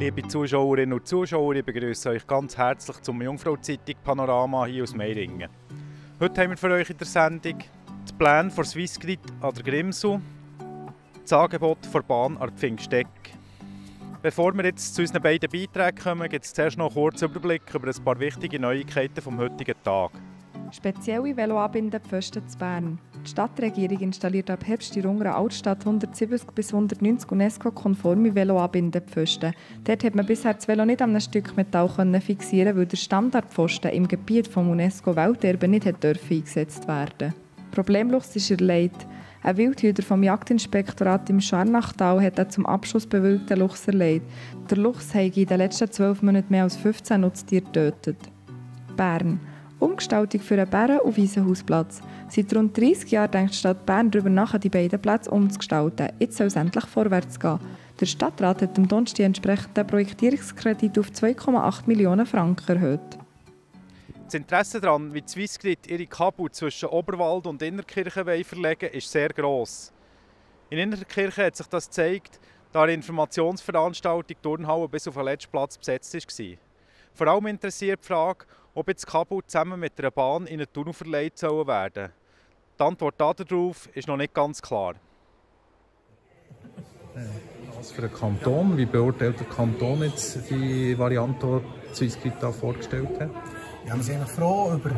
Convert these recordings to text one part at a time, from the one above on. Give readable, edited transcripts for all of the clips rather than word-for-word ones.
Liebe Zuschauerinnen und Zuschauer, ich begrüße euch ganz herzlich zum Jungfrau-Zeitung Panorama hier aus Meiringen. Heute haben wir für euch in der Sendung die Pläne für Swissgrid an der Grimsel, das Angebot der Bahn an der Pfingstecke. Bevor wir jetzt zu unseren beiden Beiträgen kommen, gibt es zuerst noch einen kurzen Überblick über ein paar wichtige Neuigkeiten vom heutigen Tag. Spezielle Veloanbindepfosten zu Bern. Die Stadtregierung installiert ab Herbst in der Unteren Altstadt 170 bis 190 UNESCO-konforme Veloanbindepfosten. Dort hat man bisher das Velo nicht an einem Stück Metall fixieren, weil der Standardpfosten im Gebiet des UNESCO-Welterbe nicht eingesetzt werden. Problemlos ist erleidet. Ein Wildhüter vom Jagdinspektorat im Scharnachtal hat einen zum Abschuss bewilligten Luchs erleidet. Der Luchs habe in den letzten 12 Monaten mehr als 15 Nutztiere getötet. Bern. Umgestaltung für einen Bären- und Waisenhausplatz. Seit rund 30 Jahren denkt die Stadt Bern darüber nach, die beiden Plätze umzugestalten. Jetzt soll es endlich vorwärts gehen. Der Stadtrat hat am Donnerstag den entsprechenden Projektierungskredit auf 2,8 Millionen Franken erhöht. Das Interesse daran, wie die Swissgrid ihre Kabel zwischen Oberwald und Innertkirchen verlegen will, ist sehr gross. In Innertkirchen hat sich das gezeigt, da eine Informationsveranstaltung Turnhalle bis auf den letzten Platz besetzt war. Vor allem interessiert die Frage, ob jetzt Kabel zusammen mit einer Bahn in einen Tunnel verlegt werden sollen. Die Antwort darauf ist noch nicht ganz klar. Was für ein Kanton? Wie beurteilt der Kanton jetzt die Variante, die Swissgrid da vorgestellt hat? Ja, wir sind einfach froh über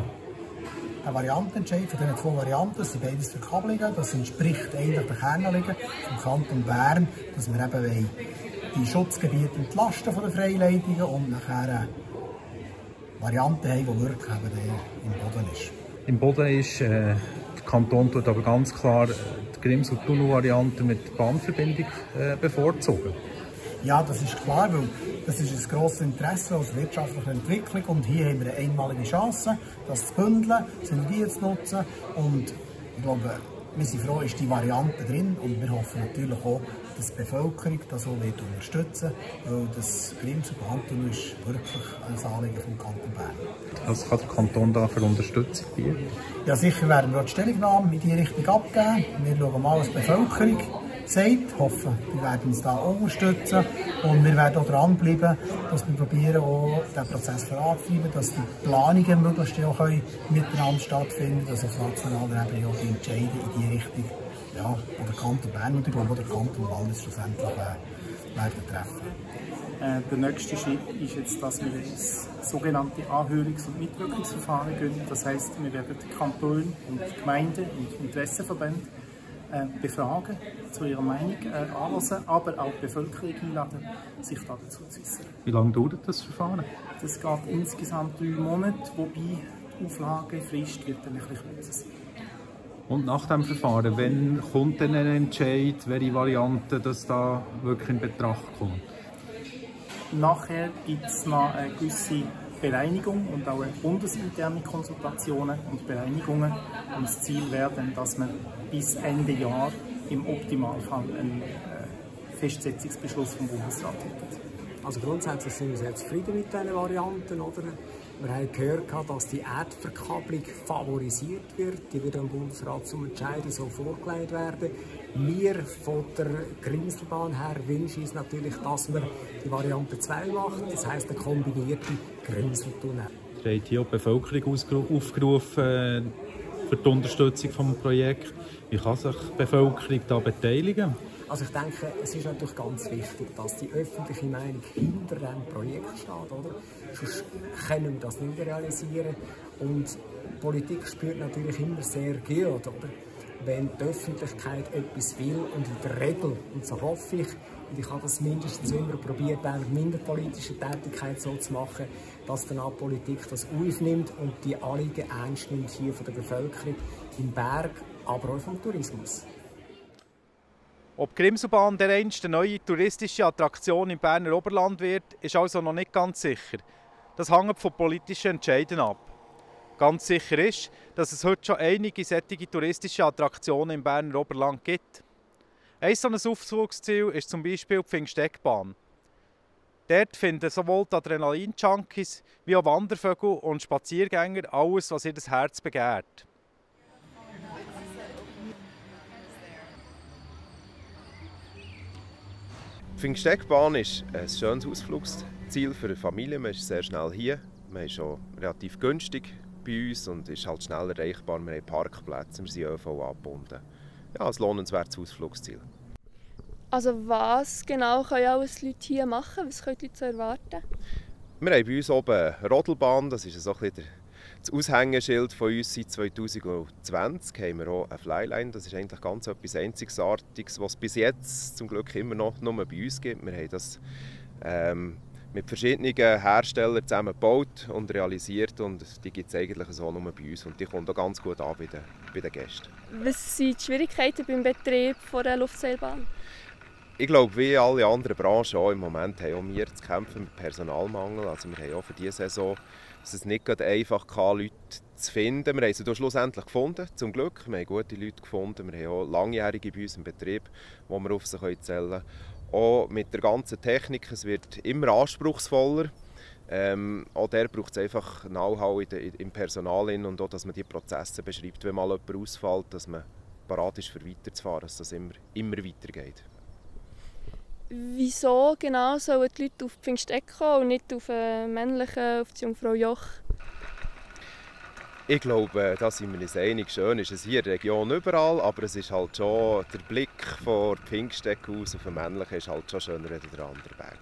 einen Variantenentscheid von diesen zwei Varianten. Das sind beides Verkabelungen. Das entspricht eigentlich der Kernanliegen vom Kanton Bern, dass wir eben die Schutzgebiete entlasten von den Freileitungen und nachher Varianten haben, die wirklich im Boden ist. Im Boden ist, der Kanton tut aber ganz klar die Grimsel-Tunnel-Variante mit Bahnverbindung bevorzugen. Ja, das ist klar, weil das ist ein grosses Interesse als wirtschaftliche Entwicklung und hier haben wir eine einmalige Chance, das zu bündeln, Synergien zu nutzen und ich glaube, wir sind froh, ist die Variante drin und wir hoffen natürlich auch, dass die Bevölkerung das auch unterstützen wird, weil das Grimsel-Bahntunnel ist wirklich ein Anliegen vom Kanton Bern. Was kann der Kanton da für Unterstützung bieten? Ja, sicher werden wir auch die Stellungnahme in diese Richtung abgeben. Wir schauen mal, was die Bevölkerung sagt, hoffen, wir werden uns da unterstützen und wir werden auch dranbleiben, dass wir probieren, auch den Prozess voranzutreiben, dass die Planungen möglichst auch miteinander stattfinden, dass auf nationaler Ebene auch die Entscheide in die Richtung, ja, der Kanton Bern und ich glaube auch der Kanton Wallis schlussendlich werden treffen. Der nächste Schritt ist jetzt, dass wir ins sogenannte Anhörungs- und Mitwirkungsverfahren gehen. Das heisst, wir werden die Kantone und die Gemeinden und Interessenverbände befragen, zu ihrer Meinung anhören, aber auch die Bevölkerung einladen, sich dazu zu äußern. Wie lange dauert das Verfahren? Das geht insgesamt 3 Monate, wobei die Auflagefrist wird dann ein bisschen kürzer sein. Und nach dem Verfahren, wann kommt denn ein Entscheid, welche Variante das da wirklich in Betracht kommt? Nachher gibt es noch eine gewisse Bereinigung und auch eine bundesinterne Konsultationen und Bereinigungen. Und das Ziel wäre dann, dass man bis Ende Jahr im Optimalfall einen Festsetzungsbeschluss vom Bundesrat hätte. Also grundsätzlich sind wir sehr zufrieden mit diesen Varianten, oder? Wir haben gehört, dass die Erdverkabelung favorisiert wird. Die wird am Bundesrat zum Entscheiden so vorgelegt werden. Wir von der Grimselbahn her wünschen uns natürlich, dass man die Variante 2 macht. Das heisst, eine kombinierte Grimseltunnel. Ihr habt hier auch die Bevölkerung aufgerufen für die Unterstützung des Projekts. Wie kann sich die Bevölkerung da beteiligen? Also ich denke, es ist natürlich ganz wichtig, dass die öffentliche Meinung hinter diesem Projekt steht, oder? Sonst können wir das nicht realisieren. Und die Politik spürt natürlich immer sehr gut, oder? Wenn die Öffentlichkeit etwas will und in der Regel, und so hoffe ich, und ich habe das mindestens immer probiert, während meiner politischen Tätigkeit so zu machen, dass dann auch die Politik das aufnimmt und die Anliegen ernst nimmt hier von der Bevölkerung im Berg, aber auch vom Tourismus. Ob die Grimselbahn dereinst eine neue touristische Attraktion im Berner Oberland wird, ist also noch nicht ganz sicher. Das hängt von politischen Entscheiden ab. Ganz sicher ist, dass es heute schon einige solche touristische Attraktionen im Berner Oberland gibt. Ein solches Aufzugsziel ist zum Beispiel die Pfingsteckbahn. Dort finden sowohl die Adrenalin-Junkies wie auch Wandervögel und Spaziergänger alles, was ihr Herz begehrt. Die Pfingsttegbahn ist ein schönes Ausflugsziel für eine Familie. Man ist sehr schnell hier. Man ist schon relativ günstig bei uns und ist halt schnell erreichbar. Wir haben Parkplätze, wir sind ÖV angebunden. Ja, ein lohnenswertes Ausflugsziel. Also was genau können alles Leute hier machen? Was können die Leute so erwarten? Wir haben bei uns oben eine Rodelbahn, das ist so ein bisschen das Aushängeschild von uns. Seit 2020 haben wir auch eine Flyline. Das ist eigentlich ganz etwas Einzigartiges, was es bis jetzt zum Glück immer noch nur bei uns gibt. Wir haben das mit verschiedenen Herstellern zusammen gebaut und realisiert und die gibt es eigentlich so nur bei uns und die kommt auch ganz gut an bei den Gästen. Was sind die Schwierigkeiten beim Betrieb der Luftseilbahn? Ich glaube, wie alle anderen Branchen auch im Moment haben auch wir zu kämpfen mit Personalmangel. Also wir haben auch für diese Saison es nicht gerade einfach gehabt, Leute zu finden. Wir haben sie schlussendlich gefunden, zum Glück. Wir haben gute Leute gefunden. Wir haben auch Langjährige bei uns im Betrieb, die wir auf sie zählen können. Auch mit der ganzen Technik, es wird immer anspruchsvoller. Auch der braucht es einfach Know-how im Personal und auch, dass man die Prozesse beschreibt, wenn mal jemand ausfällt, dass man bereit ist, für weiterzufahren, dass das immer weitergeht. Wieso genau sollen die Leute auf Pfingsteck kommen und nicht auf einen männlichen, auf die Jungfrau Joch? Ich glaube, da sind wir uns einig. Schön ist es hier in der Region überall, aber es ist halt schon, der Blick von Pfingsteck aus auf den männlichen ist halt schon schöner als der andere Weg.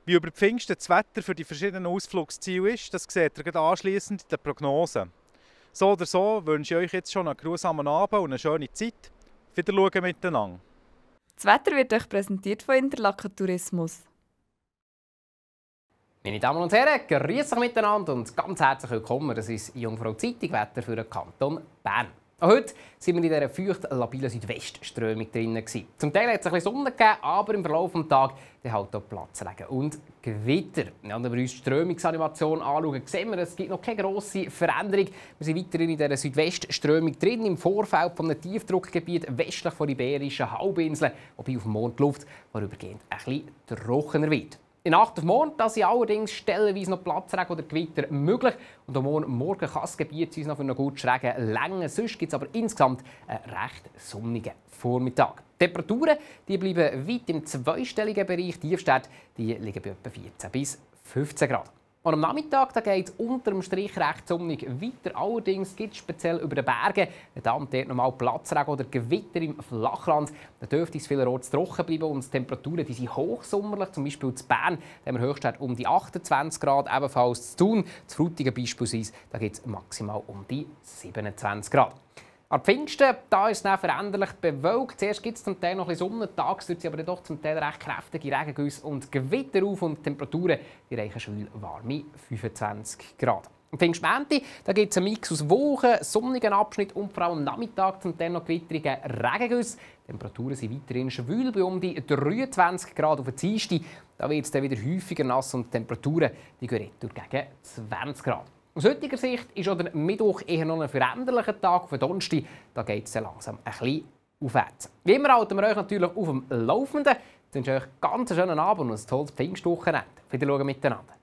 Wie über Pfingsten das Wetter für die verschiedenen Ausflugsziele ist, das seht ihr anschliessend in den Prognosen. So oder so wünsche ich euch jetzt schon einen geruhsamen Abend und eine schöne Zeit. Wieder schauen miteinander. Das Wetter wird euch präsentiert von Interlaken Tourismus. Meine Damen und Herren, grüß euch miteinander und ganz herzlich willkommen. Das ist Jungfrau Zeitung, Wetter für den Kanton Bern. Auch heute waren wir in dieser feucht labilen Südwestströmung drin. Zum Teil hat es ein bisschen Sonne gegeben, aber im Verlauf des Tages halt auch Platzregen und Gewitter. Wenn wir uns die Strömungsanimation anschauen, sehen wir, es gibt noch keine grosse Veränderung. Wir sind weiterhin in dieser Südwestströmung drin, im Vorfeld von einem Tiefdruckgebiet westlich von der Iberischen Halbinsel, wobei auf dem Mond die Luft vorübergehend ein bisschen trockener wird. In Nacht auf morgen sind allerdings stellenweise noch Platzregen oder Gewitter möglich. Und am Morgen kann das Gebiet uns noch für einen guten Regen länger. Sonst gibt es aber insgesamt einen recht sonnigen Vormittag. Die Temperaturen bleiben weit im zweistelligen Bereich. Die Tiefstwerte liegen bei etwa 14 bis 15 Grad. Und am Nachmittag geht es unter dem Strich recht sonnig weiter. Allerdings gibt es speziell über den Bergen dann dort nochmal Platzregen oder Gewitter im Flachland. Da dürfte es vielerorts trocken bleiben und die Temperaturen sind hochsommerlich. Zum Beispiel in Bern haben wir Höchstwert um die 28 Grad, ebenfalls zu Thun. Zu Frutigen beispielsweise gibt es maximal um die 27 Grad. An Pfingsten da ist es dann veränderlich bewölkt. Zuerst gibt es zum Teil noch ein bisschen Sonne, tagsüber aber doch zum Teil recht kräftige Regengüsse und Gewitter auf und die Temperaturen reichen schwül warme 25 Grad. Am Pfingstmontag gibt es einen Mix aus Wolken, sonnigen Abschnitt und vor allem am Nachmittag zum Teil noch gewitterige Regengüsse. Die Temperaturen sind weiterhin schwül bei um die 23 Grad auf der Dienstag. Da wird es dann wieder häufiger nass und die Temperaturen gehen gegen 20 Grad. Aus heutiger Sicht ist auch der Mittwoch eher noch ein veränderlicher Tag. Auf den Donnerstag geht es langsam ein bisschen aufwärts. Wie immer halten wir euch natürlich auf dem Laufenden. Ich wünsche euch einen ganz schönen Abend und ein tolles Pfingstwochenende. Wiedersehen miteinander.